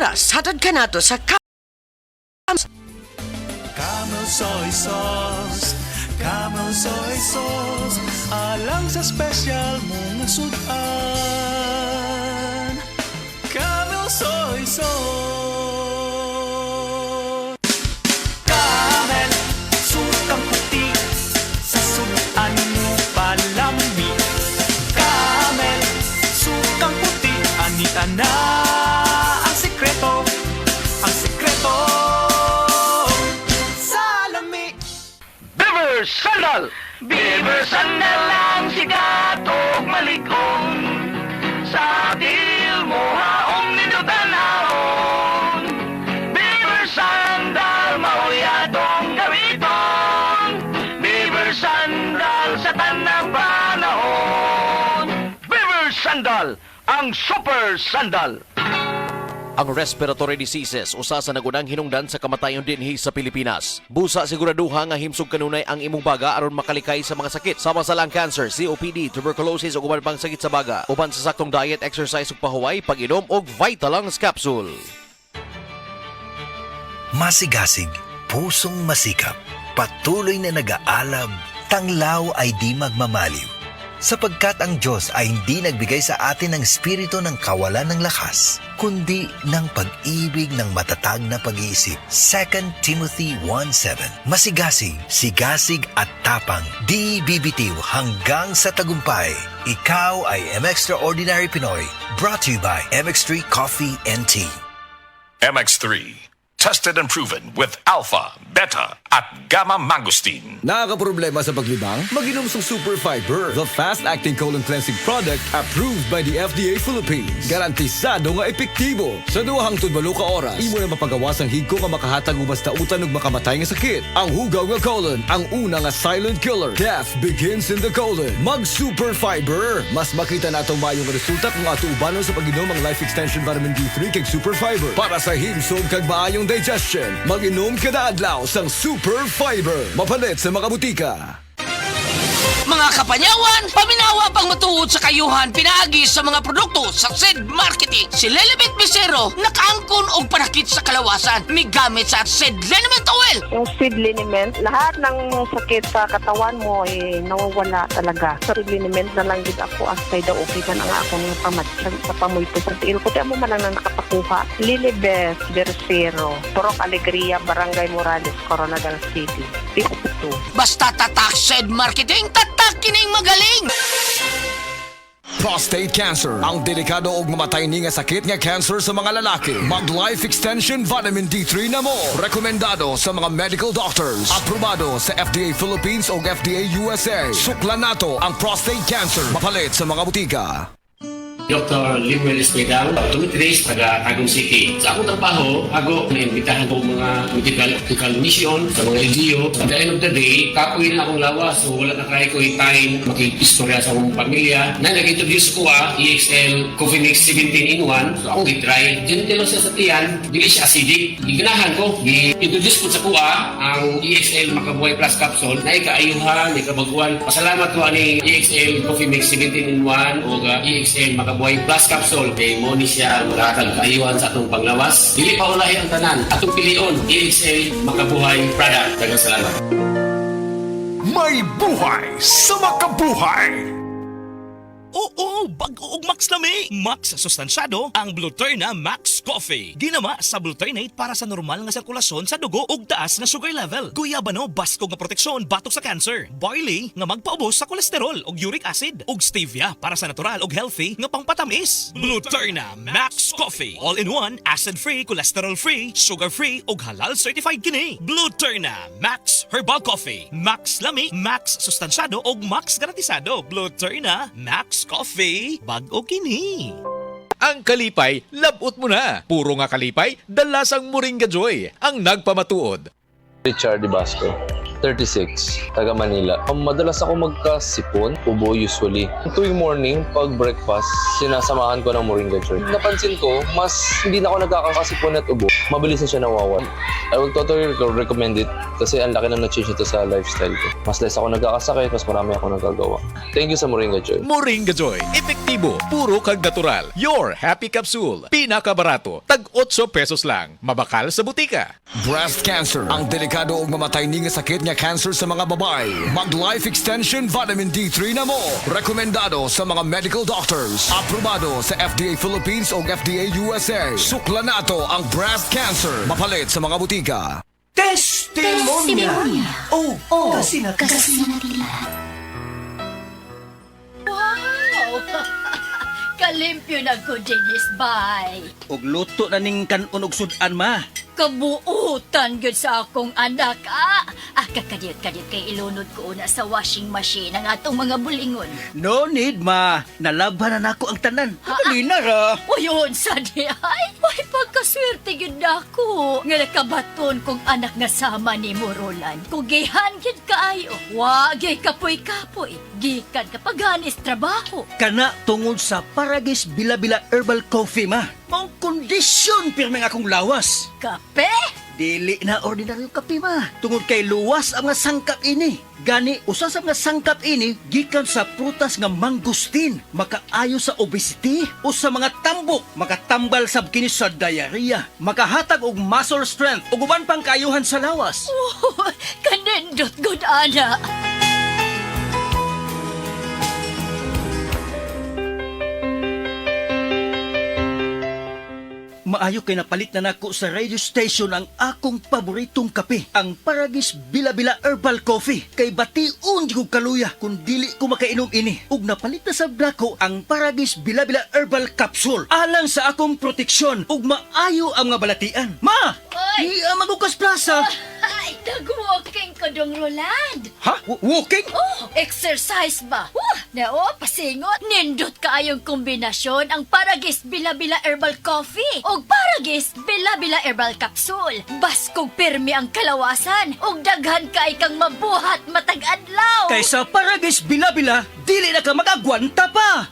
oras hatod ka nato sa Camel soy sauce, Camel soy sauce, alang sa special mong sudan. Camel soy sauce. Camel, sukang puti, sa sudan mo palami. Camel, sukang puti, anita na ang sikreto, ang sikreto. Beaver Sandal! Beaver Sandal ang sikat o maligong sa dil mo haong ninutanahon. Beaver Sandal mauyadong gamiton. Beaver Sandal sa tanang panahon. Beaver Sandal, ang super sandal. Ang respiratory diseases usa sa nagunang hinungdan sa kamatayon dinhi sa Pilipinas. Busa siguraduha nga himsog kanunay ang imong baga aron makalikay sa mga sakit sama sa lung cancer, COPD, tuberculosis ug uban pang sakit sa baga. Uban sa saktong diet, exercise ug pahuway, pag-inom og Vitalungs capsule. Masigasig, pusong masikap, patuloy na nag-aalab, tanglaw ay di magmamaliw. Sapagkat ang Diyos ay hindi nagbigay sa atin ng espiritu ng kawalan ng lakas, kundi ng pag-ibig ng matatag na pag-iisip. 2 Timothy 1:7. Masigasig, sigasig at tapang, di bibitiw hanggang sa tagumpay. Ikaw ay M-Extraordinary Pinoy, brought to you by MX3 Coffee and Tea. MX3, tested and proven with alpha, beta, at gamma mangosteen. Nakakaproblema sa paglibang? Mag-inom sa Super Fiber, the fast-acting colon cleansing product approved by the FDA Philippines. Garantisado nga epektibo. Sa 2 ka oras, imo na mapagawas ang higko nga makahatag og basta utan ug makamatay nga sakit. Ang hugaw nga colon, ang una nga silent killer. Death begins in the colon. Mag Super Fiber. Mas makita natong mayong resulta kung ato ubanon sa pag-inom ang Life Extension Vitamin D3 kag Super Fiber. Para sa himsog kag maayong digestion, mag-inom kada adlaw sang Super Fiber. Mapalit sa mga butika. Mga kapanyawan, paminawa pang matuod sa kayuhan pinaagi sa mga produkto sa SED Marketing. Si Lelibet Bisero nakaangkon og panakit sa kalawasan. Migamit sa SED Liniment Oil. Yung SED Liniment, lahat ng sakit sa katawan mo ay nawawala talaga. Sa SED Liniment na lang din ako asay daw okay man ang akong pamatsag sa pamulto sa tiil ko. Kaya mo man lang na nakapakuha. Lilibet Bisero, Purok Alegria, Barangay Morales, Coronadal City. 52. Basta tatak SED Marketing, tatak kining magaling. Prostate cancer, ang delikado og mamatay ni nga sakit nga cancer sa mga lalaki. Mag Life Extension Vitamin D3 na mo. Rekomendado sa mga medical doctors. Aprobado sa FDA Philippines o FDA USA. Suklan nato ang prostate cancer. Mapalit sa mga butika. Dr. Limuel Espedal, tumitris, taga Tagum City. Sa akong trabaho, ako naimbitahan ko mga medical mission sa mga LGU. At the end of the day, kapoy na akong lawas. So wala na kaya ko yung time makikistorya sa akong pamilya. Na nag-introduce ko EXL Coffee Mix 17 in 1. So akong gitry. Gentle lang siya sa tiyan. Dili siya acidic. Giganahan ko. I-introduce ko sa kuha ang EXL Makabuhay Plus Capsule na ikaayuhan, ikabaguan. Pasalamat ko ani EXL Coffee Mix 17 in 1 o EXL Makabuhay Plus Capsule. Kay mo ni siya makakag kaayuhan sa atong panglawas. Dili pa ulahi ang tanan. Atong pilion, EXL Makabuhay Product. Daghang salamat. May buhay sa makabuhay! Oo, bag-o og Max lami. Max sustansyado ang Bluterna Max Coffee. Ginama sa Bluternate para sa normal nga sirkulasyon sa dugo ug taas nga sugar level. Guyabano basko nga proteksyon batok sa cancer. Barley nga magpaubos sa kolesterol ug uric acid. Ug stevia para sa natural ug healthy nga pangpatamis. Bluterna Max Coffee. All-in-one, acid-free, cholesterol-free, sugar-free ug halal certified kini. Bluterna Max Herbal Coffee. Max lami, Max sustansyado ug Max garantisado. Bluterna Max Coffee, bag-o kini. Ang kalipay, labot mo na. Puro nga kalipay, dalasang Moringa Joy ang nagpamatuod. Richard Di Basco. 36, taga Manila. Madalas ako magkasipon, ubo usually. Tuwing morning, pag breakfast, sinasamahan ko ng Moringa Joy. Napansin ko, mas hindi na ako nagkakasipon at ubo. Mabilis na siya nawawala. I will totally recommend it kasi ang laki na na-change ito sa lifestyle ko. Mas less ako nagkakasakit, mas marami ako nagagawa. Thank you sa Moringa Joy. Moringa Joy. Epektibo, puro kag natural. Your Happy Capsule. Pinakabarato, tag 8 pesos lang. Mabakal sa butika. Breast cancer, ang delikado ug mamatay ni nga sakit nga cancer sa mga babae. Mag Life Extension Vitamin D3 na mo. Rekomendado sa mga medical doctors. Aprobado sa FDA Philippines o FDA USA. Sukla nato ang breast cancer. Mapalit sa mga butika. Testimonya. Oh, kasi na. Wow! Kalimpyo na ko, Dennis, bye. Og luto na ning kanon og sudan ma. Kabuutan gyud sa akong anak, kakadiyot kay ilunod ko una sa washing machine ang atong mga bulingon. No need ma. Nalabhan na nako ang tanan. Dali na ra. Uyon sa di ay, pagkaswerte gyud nako nga nakabaton kong anak nga sama ni Roland. Kung gihan gyud kaayo, wa gyud kapoy-kapoy. Gikan kapaganis trabaho. Kana tungod sa Paragis Bila-Bila Herbal Coffee ma. Mao kondisyon pirmi nga akong lawas. Kape? Dili na ordinaryo kape ma. Tungod kay luwas ang mga sangkap ini. Gani usa sa mga sangkap ini gikan sa prutas nga mangustin, makaayo sa obesity o sa mga tambok, makatambal sab kini sa diarrhea, makahatag og muscle strength ug uban pang kaayuhan sa lawas. Oh, kanindot good ana. Maayo kay napalit na nako sa radio station ang akong paboritong kape, ang Paragis Bila-Bila Herbal Coffee. Kay bation di ko kaluya kung dili ko makainom ini. Ug napalit na sa nako ang Paragis Bila-Bila Herbal Capsule. Alang sa akong proteksyon ug maayo ang mga balatian. Ma! Oy! Di Magukas Plaza! Ay, nag-walking ko dong, Roland. Ha? Walking? Oh, exercise ba? Pasingot. Nindot kaayong kombinasyon ang Paragis Bila-Bila Herbal Coffee o Paragis Bila-Bila Herbal Capsule. Baskog pirmi ang kalawasan ug daghan kay kang mabuhat matag adlaw. Kaysa Paragis Bila-Bila, dili na ka mag-agwanta pa!